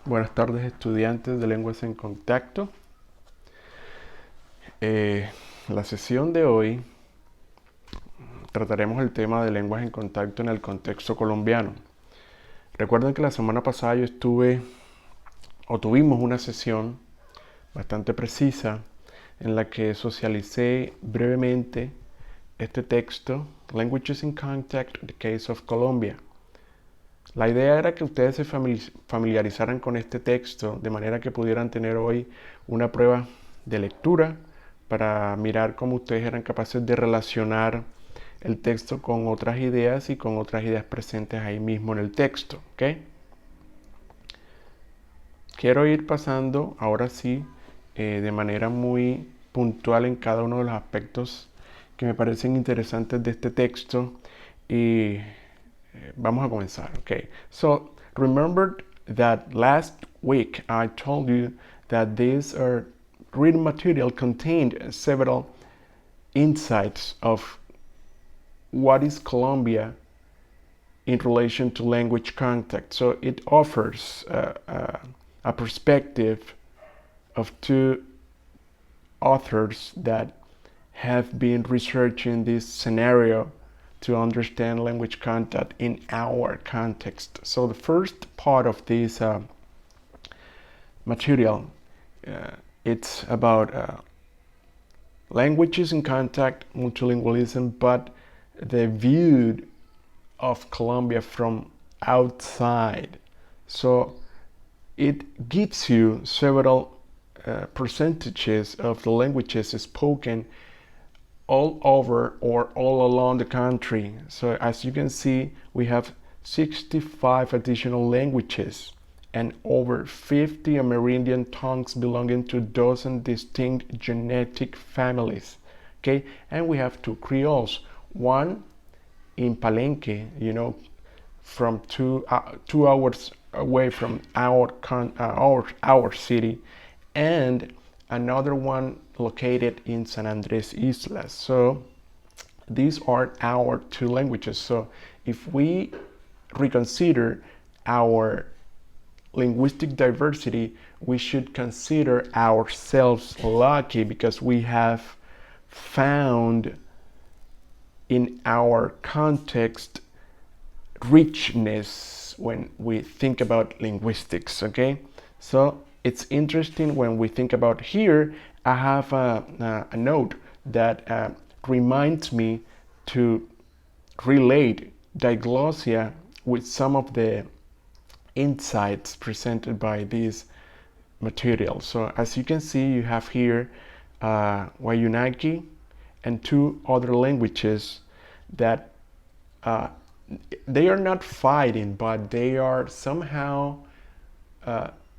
Buenas tardes, estudiantes de Lenguas en Contacto. La sesión de hoy trataremos el tema de lenguas en contacto en el contexto colombiano. Recuerden que la semana pasada tuvimos una sesión bastante precisa en la que socialicé brevemente este texto, Languages in Contact, The Case of Colombia. La idea era que ustedes se familiarizaran con este texto de manera que pudieran tener hoy una prueba de lectura para mirar cómo ustedes eran capaces de relacionar el texto con otras ideas y con otras ideas presentes ahí mismo en el texto, ¿ok? Quiero ir pasando ahora sí de manera muy puntual en cada uno de los aspectos que me parecen interesantes de este texto y vamos a comenzar, okay? So, remember that last week I told you that this reading material contained several insights of what is Colombia in relation to language contact. So it offers a perspective of two authors that have been researching this scenario to understand language contact in our context. So the first part of this material, it's about languages in contact, multilingualism, but the view of Colombia from outside. So it gives you several percentages of the languages spoken all over or all along the country. So as you can see, we have 65 additional languages and over 50 Amerindian tongues belonging to dozen distinct genetic families. Okay, and we have two Creoles, one in Palenque, from two hours away from our city, and another one located in San Andres Islas. So these are our two languages. So if we reconsider our linguistic diversity, we should consider ourselves lucky because we have found in our context richness when we think about linguistics, okay? So it's interesting when we think about here. I have a note that reminds me to relate diglossia with some of the insights presented by this material. So as you can see, you have here Wayuunaki and two other languages that they are not fighting, but they are somehow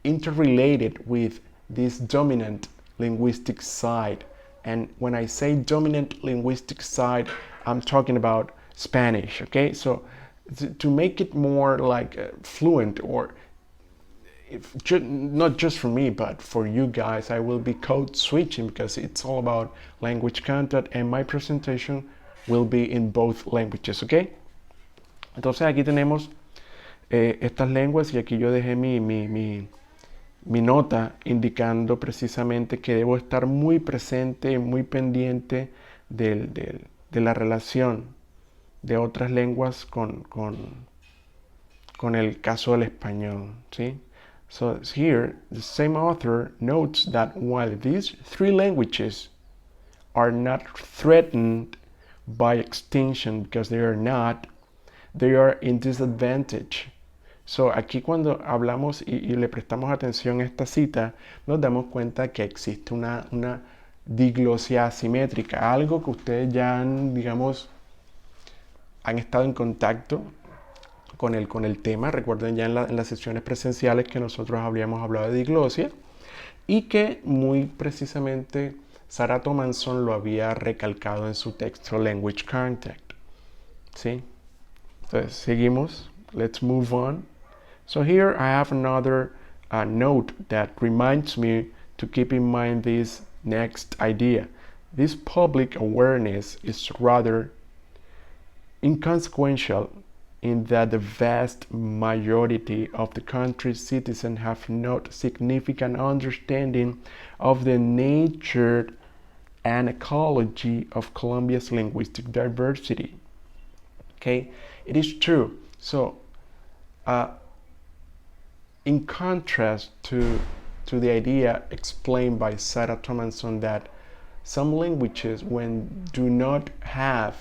interrelated with this dominant linguistic side. And when I say dominant linguistic side, I'm talking about Spanish, okay? So to make it more like fluent, or not just for me, but for you guys, I will be code switching because it's all about language content and my presentation will be in both languages, okay? Entonces aquí tenemos estas lenguas y aquí yo dejé mi nota indicando precisamente que debo estar muy presente, muy pendiente de la relación de otras lenguas con el caso del español, ¿sí? So here, the same author notes that while these three languages are not threatened by extinction because they are in disadvantage. So aquí cuando hablamos y le prestamos atención a esta cita, nos damos cuenta que existe una diglosia asimétrica, algo que ustedes ya han estado en contacto con el tema. Recuerden ya en las sesiones presenciales que nosotros habíamos hablado de diglosia y que muy precisamente Sarah Thomanson lo había recalcado en su texto Language Contact. ¿Sí? Entonces seguimos. Let's move on. So here I have another note that reminds me to keep in mind this next idea. This public awareness is rather inconsequential in that the vast majority of the country's citizens have not significant understanding of the nature and ecology of Colombia's linguistic diversity. Okay, it is true. So, in contrast to the idea explained by Sarah Thomason that some languages, when do not have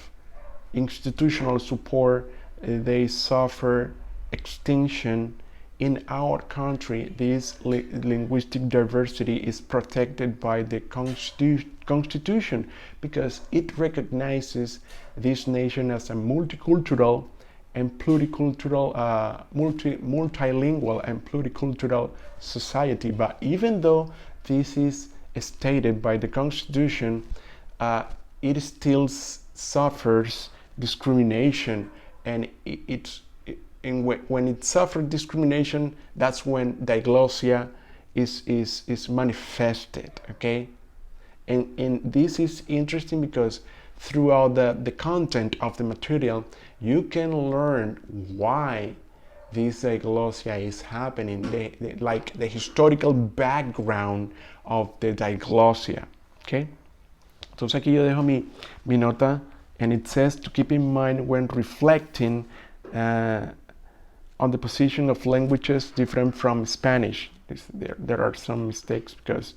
institutional support, they suffer extinction. In our country, this linguistic diversity is protected by the Constitution because it recognizes this nation as a multicultural and pluricultural, multilingual and pluricultural society. But even though this is stated by the Constitution, it still suffers discrimination, and when it suffers discrimination, that's when diglossia is manifested. Okay, and this is interesting because throughout the content of the material, you can learn why this diglossia is happening, like the historical background of the diglossia. Okay, entonces aquí yo dejo mi nota, and it says to keep in mind when reflecting on the position of languages different from Spanish. There are some mistakes because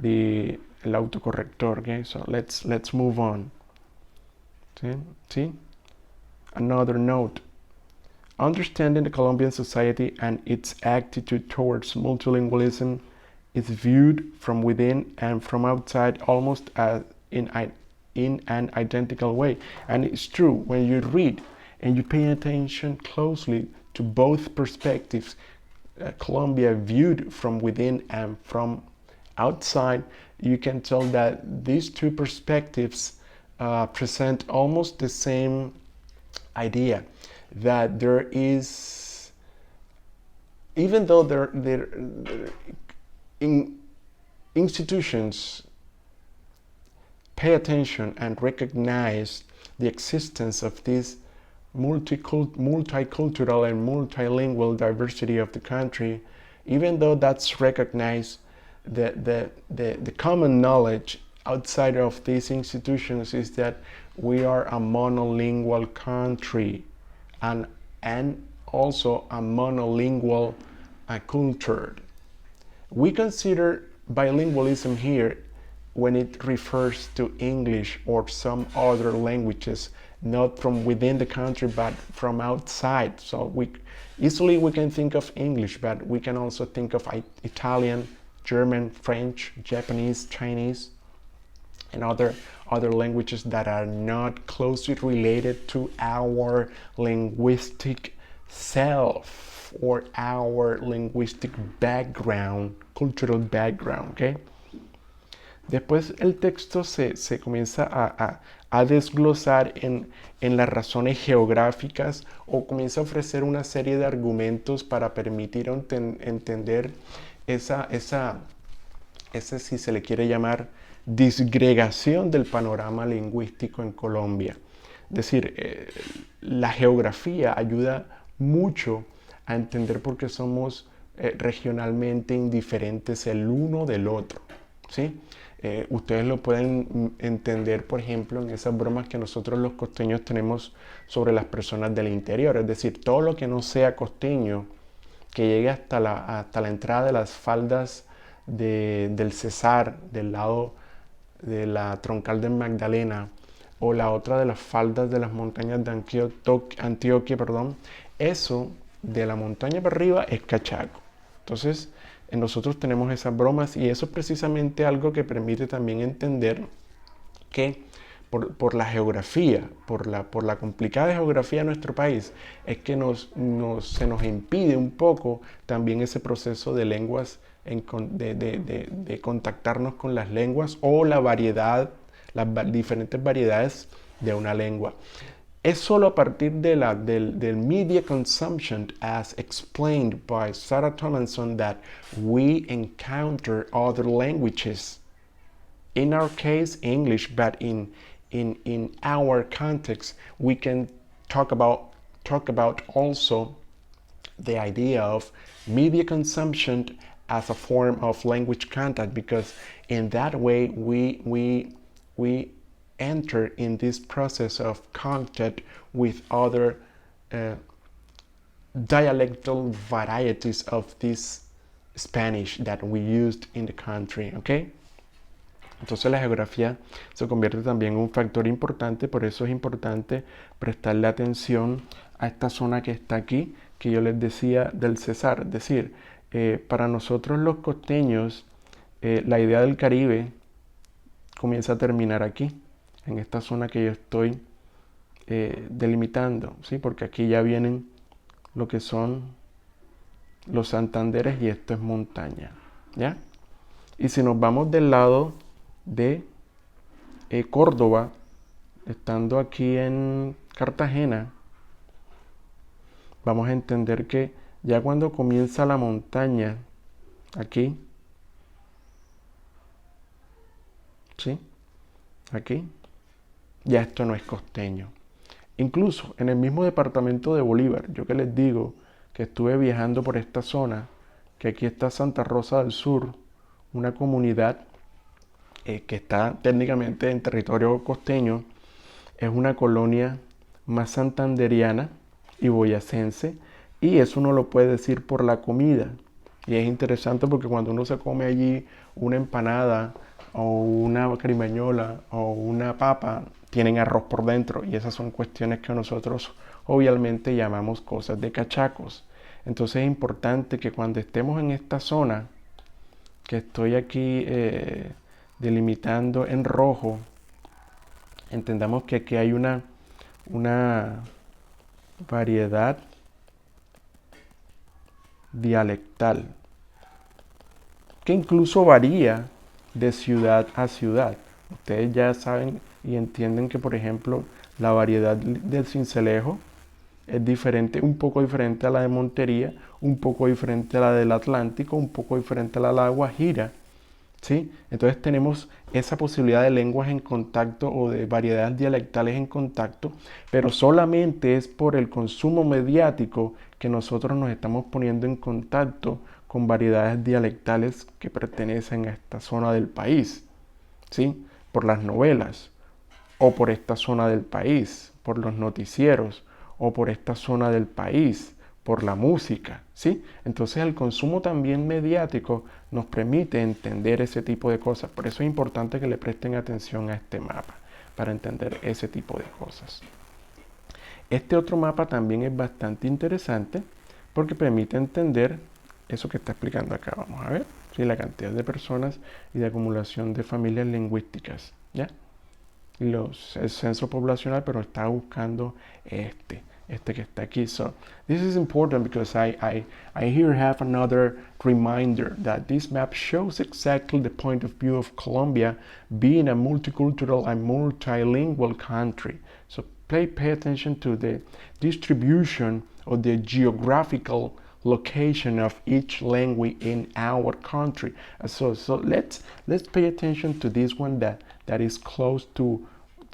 el autocorrector. Okay, so let's move on. See? Another note. Understanding the Colombian society and its attitude towards multilingualism is viewed from within and from outside almost as in an identical way. And it's true, when you read and you pay attention closely to both perspectives, Colombia viewed from within and from outside, you can tell that these two perspectives present almost the same idea, that there is, even though there in institutions pay attention and recognize the existence of this multicultural and multilingual diversity of the country, even though that's recognized, the common knowledge outside of these institutions is that we are a monolingual country and also a monolingual culture. We consider bilingualism here when it refers to English or some other languages, not from within the country but from outside. So we can think of English, but we can also think of Italian, German, French, Japanese, Chinese, and other languages that are not closely related to our linguistic self or our linguistic background, cultural background, okay? Después el texto se comienza a desglosar en las razones geográficas, o comienza a ofrecer una serie de argumentos para permitir entender esa, si se le quiere llamar, disgregación del panorama lingüístico en Colombia. Es decir, la geografía ayuda mucho a entender por qué somos regionalmente indiferentes el uno del otro, ¿sí? Ustedes lo pueden entender, por ejemplo, en esas bromas que nosotros los costeños tenemos sobre las personas del interior. Es decir, todo lo que no sea costeño, que llegue hasta la entrada de las faldas del Cesar, del lado de la troncal de Magdalena, o la otra de las faldas de las montañas de Antioquia, eso de la montaña para arriba es cachaco. Entonces, nosotros tenemos esas bromas, y eso es precisamente algo que permite también entender que por la geografía, por la complicada geografía de nuestro país, es que se nos impide un poco también ese proceso de lenguas, de contactarnos con las lenguas o las diferentes variedades de una lengua. Es solo a partir del media consumption, as explained by Sarah Thomason, that we encounter other languages. In our case, English, but in our context, we can talk about talk about also the idea of media consumption as a form of language contact, because in that way we enter in this process of contact with other dialectal varieties of this Spanish that we used in the country, okay? Entonces la geografía se convierte también en un factor importante, por eso es importante prestarle atención a esta zona que está aquí, que yo les decía del Cesar. Es decir, para nosotros los costeños, la idea del Caribe comienza a terminar aquí, en esta zona que yo estoy delimitando, ¿sí? Porque aquí ya vienen lo que son los Santanderes y esto es montaña, ¿ya? Y si nos vamos del lado de Córdoba, estando aquí en Cartagena, vamos a entender que ya cuando comienza la montaña, aquí, ¿sí? Aquí, ya esto no es costeño. Incluso en el mismo departamento de Bolívar, yo que les digo que estuve viajando por esta zona, que aquí está Santa Rosa del Sur, una comunidad que está técnicamente en territorio costeño, es una colonia más santanderiana y boyacense, y eso uno lo puede decir por la comida. Y es interesante porque cuando uno se come allí una empanada o una carimañola o una papa, tienen arroz por dentro, y esas son cuestiones que nosotros obviamente llamamos cosas de cachacos. Entonces es importante que cuando estemos en esta zona, que estoy aquí delimitando en rojo, entendamos que aquí hay una variedad dialectal que incluso varía de ciudad a ciudad. Ustedes ya saben y entienden que, por ejemplo, la variedad del Sincelejo es diferente, un poco diferente a la de Montería, un poco diferente a la del Atlántico, un poco diferente a la de La Guajira, ¿sí? Entonces tenemos esa posibilidad de lenguas en contacto o de variedades dialectales en contacto, pero solamente es por el consumo mediático que nosotros nos estamos poniendo en contacto con variedades dialectales que pertenecen a esta zona del país, ¿sí? Por las novelas, o por esta zona del país, por los noticieros, o por esta zona del país, por la música, ¿sí? Entonces el consumo también mediático nos permite entender ese tipo de cosas. Por eso es importante que le presten atención a este mapa, para entender ese tipo de cosas. Este otro mapa también es bastante interesante porque permite entender eso que está explicando acá. Vamos a ver, ¿sí? La cantidad de personas y de acumulación de familias lingüísticas, ¿ya? El censo poblacional, pero está buscando este que está aquí. So this is important because I here have another reminder that this map shows exactly the point of view of Colombia being a multicultural and multilingual country. So pay attention to the distribution of the geographical location of each language in our country. So let's pay attention to this one that is close to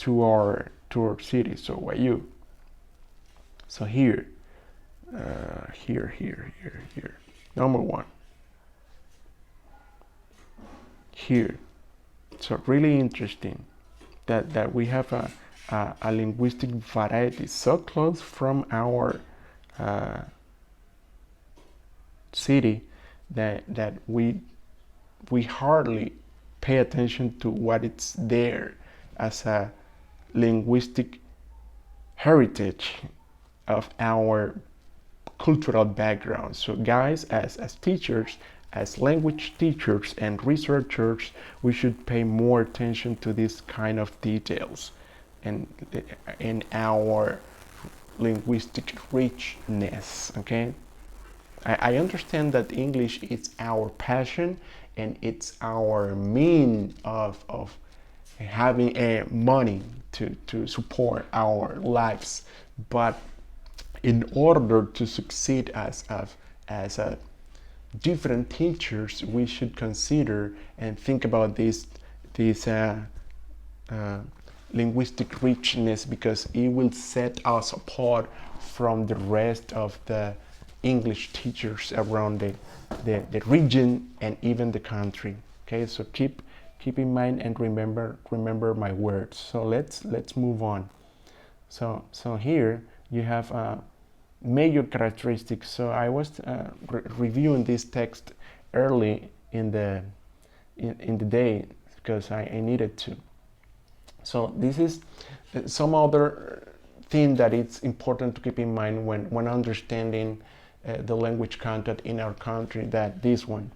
our city. So Guayú. So here, number one. Here. So really interesting that we have a linguistic variety so close from our city that we hardly pay attention to what it's there as a linguistic heritage of our cultural background. So guys, as teachers, as language teachers and researchers, we should pay more attention to this kind of details and in our linguistic richness, okay? I understand that English is our passion and it's our mean of having money to support our lives, but in order to succeed as different teachers, we should consider and think about these linguistic richness, because it will set us apart from the rest of the English teachers around the region and even the country. Okay, so keep in mind and remember my words. So let's move on. So here you have major characteristics. So I was reviewing this text early in the day because I needed to. So this is some other thing that it's important to keep in mind when understanding the language content in our country, that this one,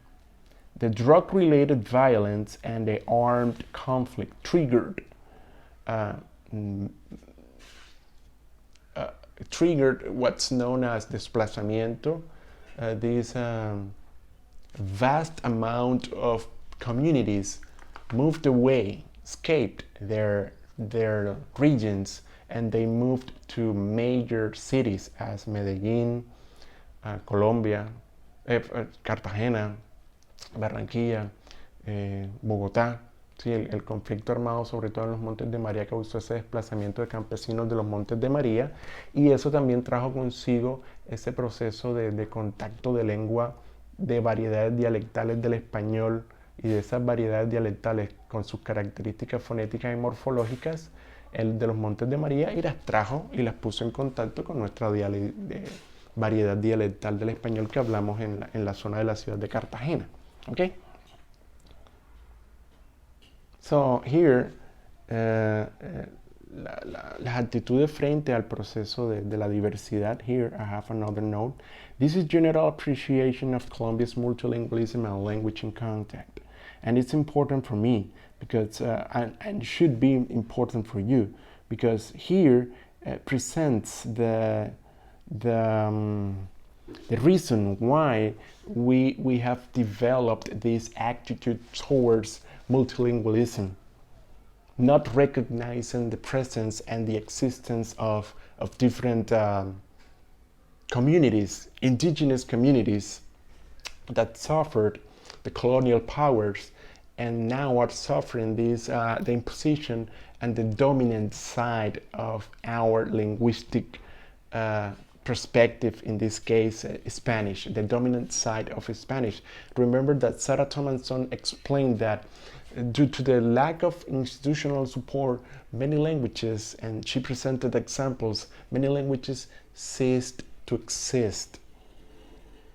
the drug-related violence and the armed conflict triggered what's known as desplazamiento, this vast amount of communities moved away, escaped their regions, and they moved to major cities as Medellín, Colombia, Cartagena, Barranquilla, Bogotá. Sí, el conflicto armado, sobre todo en los Montes de María, causó ese desplazamiento de campesinos de los Montes de María, y eso también trajo consigo ese proceso de contacto de lengua, de variedades dialectales del español, y de esas variedades dialectales con sus características fonéticas y morfológicas, el de los Montes de María, y las trajo y las puso en contacto con nuestra variedad dialectal del español que hablamos en la zona de la ciudad de Cartagena. Okay? So here, las actitudes frente al proceso de la diversidad. Here I have another note. This is general appreciation of Colombia's multilingualism and language in contact. And it's important for me because, and should be important for you, because here presents the reason why we have developed this attitude towards multilingualism, not recognizing the presence and the existence of different communities, indigenous communities that suffered the colonial powers and now are suffering this, the imposition and the dominant side of our linguistic perspective, in this case Spanish, the dominant side of Spanish. Remember that Sarah Thomason explained that due to the lack of institutional support, many languages, and she presented examples, many languages ceased to exist.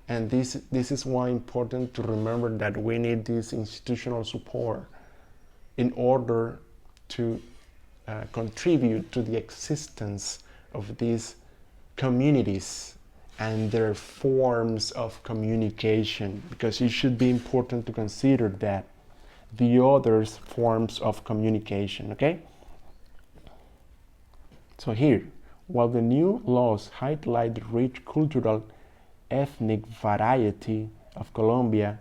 And this is why important to remember that we need this institutional support in order to contribute to the existence of these communities and their forms of communication, because it should be important to consider that the other forms of communication. Okay? So here, while the new laws highlight the rich cultural ethnic variety of Colombia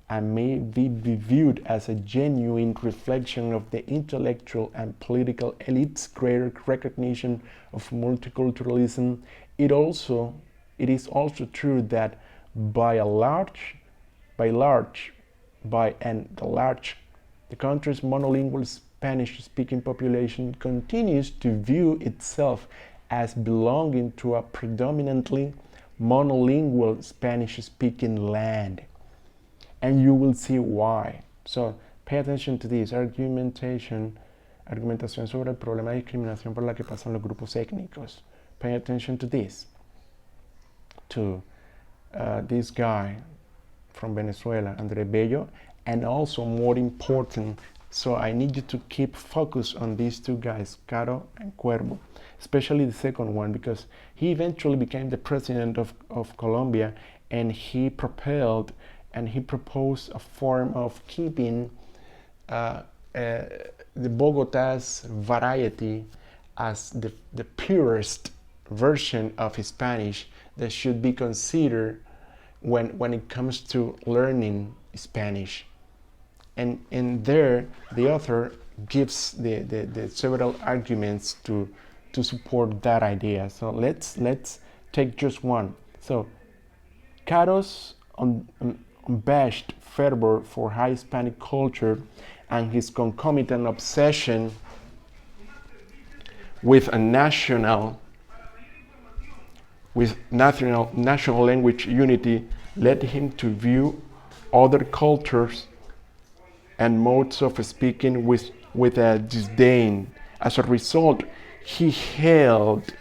and may be viewed as a genuine reflection of the intellectual and political elites' greater recognition of multiculturalism, it is also true that the country's monolingual Spanish-speaking population continues to view itself as belonging to a predominantly monolingual Spanish-speaking land. And you will see why. So pay attention to this. Argumentación sobre el problema de discriminación por la que pasan los grupos étnicos. Pay attention to this. To this guy from Venezuela, André Bello, and also more important, so I need you to keep focus on these two guys, Caro and Cuervo, especially the second one, because he eventually became the president of Colombia, and he propelled and he proposed a form of keeping the Bogota's variety as the purest version of Spanish that should be considered when it comes to learning Spanish. And there, the author gives the several arguments to support that idea. So let's take just one. So Caro's unabashed fervor for high Hispanic culture and his concomitant obsession with a national language unity led him to view other cultures and modes of speaking with a disdain. As a result, he hailed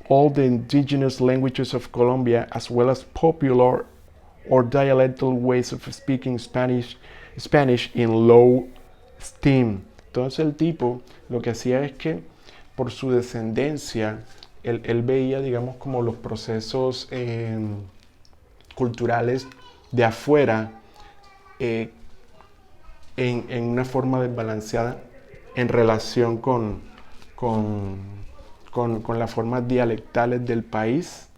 all the indigenous languages of Colombia as well as popular or dialectal ways of speaking Spanish in low esteem. Entonces el tipo lo que hacía es que por su descendencia él veía, digamos, como los procesos culturales de afuera en una forma desbalanceada en relación con las formas dialectales del país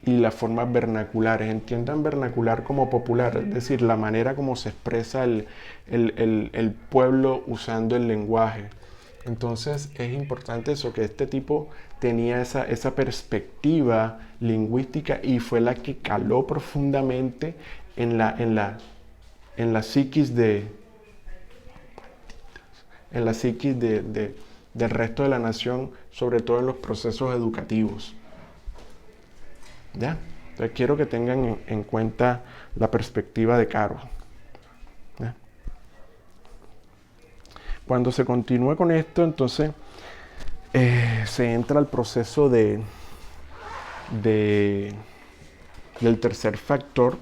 y las formas vernaculares. Entiendan vernacular como popular, es decir, la manera como se expresa el pueblo usando el lenguaje. Entonces es importante eso, que este tipo tenía esa perspectiva lingüística y fue la que caló profundamente en la psiquis del resto de la nación, sobre todo en los procesos educativos. ¿Ya? Entonces quiero que tengan en cuenta la perspectiva de Caro. ¿Ya? Cuando se continúa con esto, entonces se entra al proceso del tercer factor,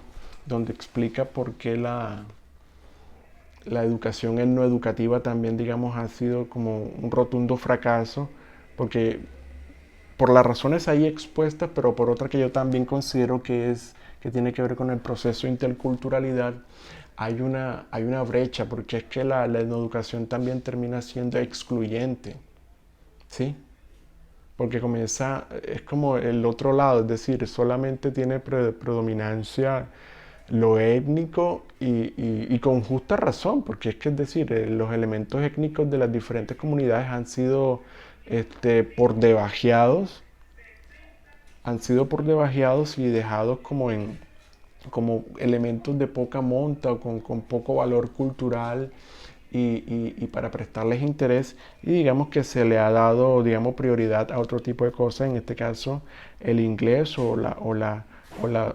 donde explica por qué la educación no educativa también, digamos, ha sido como un rotundo fracaso, porque por las razones ahí expuestas, pero por otra que yo también considero que tiene que ver con el proceso de interculturalidad, hay una brecha, porque es que la educación también termina siendo excluyente, ¿sí? Porque es como el otro lado, es decir, solamente tiene predominancia lo étnico y con justa razón, porque es decir, los elementos étnicos de las diferentes comunidades han sido por debajeados y dejados como elementos de poca monta o con poco valor cultural y para prestarles interés, y digamos que se le ha dado, digamos, prioridad a otro tipo de cosas, en este caso el inglés o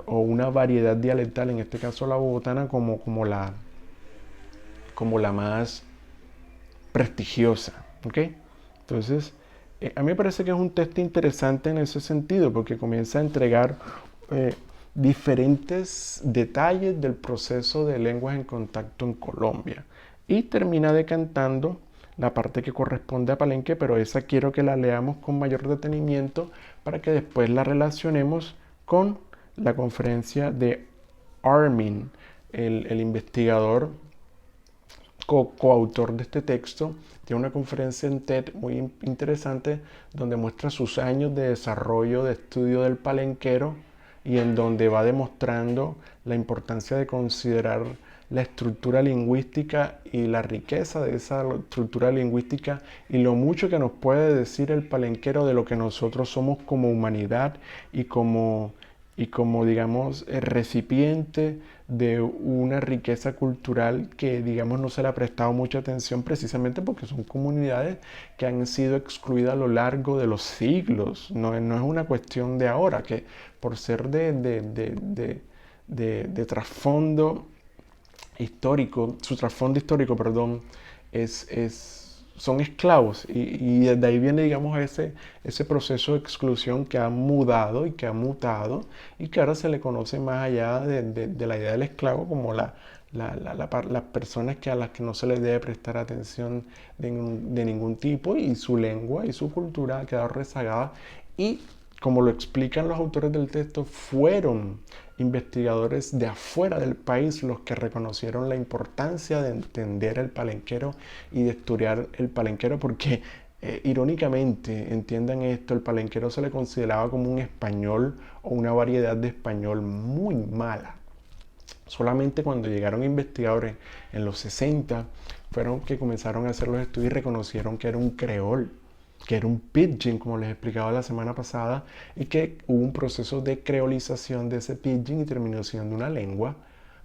una variedad dialectal, en este caso la bogotana, como la más prestigiosa, ¿ok? Entonces, a mí me parece que es un texto interesante en ese sentido, porque comienza a entregar diferentes detalles del proceso de lenguas en contacto en Colombia y termina decantando la parte que corresponde a Palenque, pero esa quiero que la leamos con mayor detenimiento para que después la relacionemos con la conferencia de Armin, el investigador coautor de este texto. Tiene una conferencia en TED muy interesante donde muestra sus años de desarrollo de estudio del palenquero y en donde va demostrando la importancia de considerar la estructura lingüística y la riqueza de esa estructura lingüística y lo mucho que nos puede decir el palenquero de lo que nosotros somos como humanidad y como digamos, recipiente de una riqueza cultural que, digamos, no se le ha prestado mucha atención precisamente porque son comunidades que han sido excluidas a lo largo de los siglos. No es una cuestión de ahora, que por ser de trasfondo histórico, su trasfondo histórico, perdón, son esclavos y desde ahí viene, digamos, ese proceso de exclusión que ha mudado y que ha mutado y que ahora se le conoce más allá de la idea del esclavo como las personas a las que no se les debe prestar atención de ningún tipo y su lengua y su cultura ha quedado rezagada y como lo explican los autores del texto, fueron investigadores de afuera del país los que reconocieron la importancia de entender el palenquero y de estudiar el palenquero porque irónicamente, entiendan esto, el palenquero se le consideraba como un español o una variedad de español muy mala. Solamente cuando llegaron investigadores en los 60 fueron que comenzaron a hacer los estudios y reconocieron que era un creol, que era un pidgin, como les explicaba la semana pasada, y que hubo un proceso de creolización de ese pidgin y terminó siendo una lengua.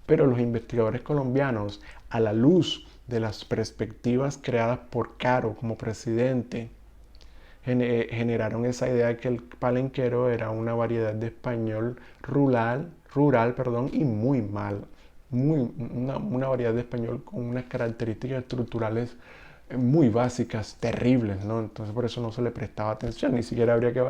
Pero los investigadores colombianos, a la luz de las perspectivas creadas por Caro como presidente, generaron esa idea de que el palenquero era una variedad de español rural, perdón, y muy mal. Una variedad de español con unas características estructurales muy básicas, terribles, ¿no? Entonces por eso no se le prestaba atención, ni siquiera habría que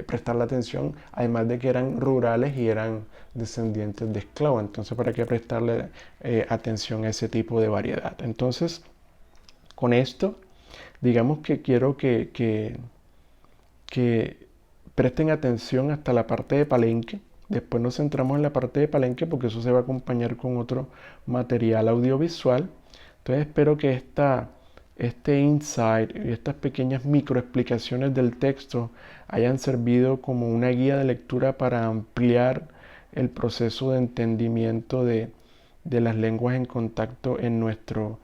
prestarle atención, además de que eran rurales y eran descendientes de esclavos, entonces para qué prestarle atención a ese tipo de variedad. Entonces, con esto, digamos que quiero que presten atención hasta la parte de Palenque. Después nos centramos en la parte de Palenque porque eso se va a acompañar con otro material audiovisual. Entonces espero que este insight y estas pequeñas microexplicaciones del texto hayan servido como una guía de lectura para ampliar el proceso de entendimiento de las lenguas en contacto en nuestro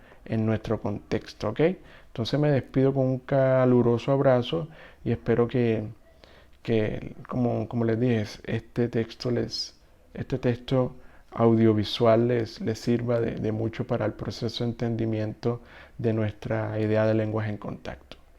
contexto, ¿ok? Entonces me despido con un caluroso abrazo y espero que como les dije, este texto audiovisual les sirva de mucho para el proceso de entendimiento de nuestra idea de lenguaje en contacto.